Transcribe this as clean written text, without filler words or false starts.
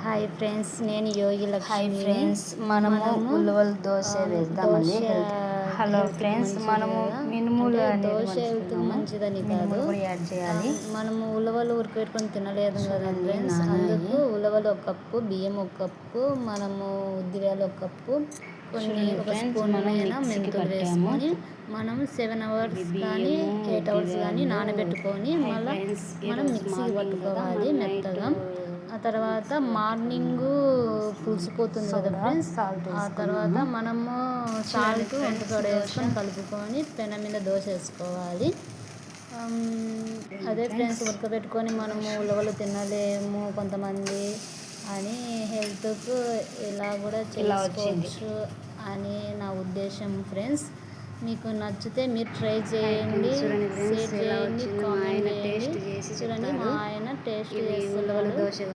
Hi friends, నేను యోగి hi Lakshmi. Friends, మనము ఉలవల దోశ వేద్దామండి. హలో ఫ్రెండ్స్, మనము మినుములు దోశ హెల్త్ మంచిదని కాదు, యాడ్ చేయాలి. మనము ఉలవలు ఉడకబెట్టుకొని తినలేదు కదా ఫ్రెండ్స్. అందుకు ఉలవలు ఒక కప్పు, బియ్యం ఒక కప్పు, మనము ఉద్దివేలు ఒక కప్పు, కొన్ని ఒక స్పూన్ అయినా మెంతులు వేసుకొని మనం 7 hours కానీ 8 hours కానీ నానబెట్టుకొని మళ్ళీ మనం మిక్సీకి పట్టుకోవాలి మెత్తగా. ఆ తర్వాత మార్నింగ్ పులిసిపోతుంది కదా ఫ్రెండ్స్. ఆ తర్వాత మనము సాల్ట్ వంటతోడ వేసుకొని కలుపుకొని పెనం మీద దోశ వేసుకోవాలి. అదే ఫ్రెండ్స్, ఉడకబెట్టుకొని మనము ఉలవలు తినలేము కొంతమంది అని హెల్త్కు ఇలా కూడా చేసుకోవచ్చు అని నా ఉద్దేశం ఫ్రెండ్స్. మీకు నచ్చితే మీరు ట్రై చేయండి, షేర్ చేయండి, కామెంట్ చేయండి. చూడండి, మా ఆయన టేస్ట్ చేస్తున్నాడు.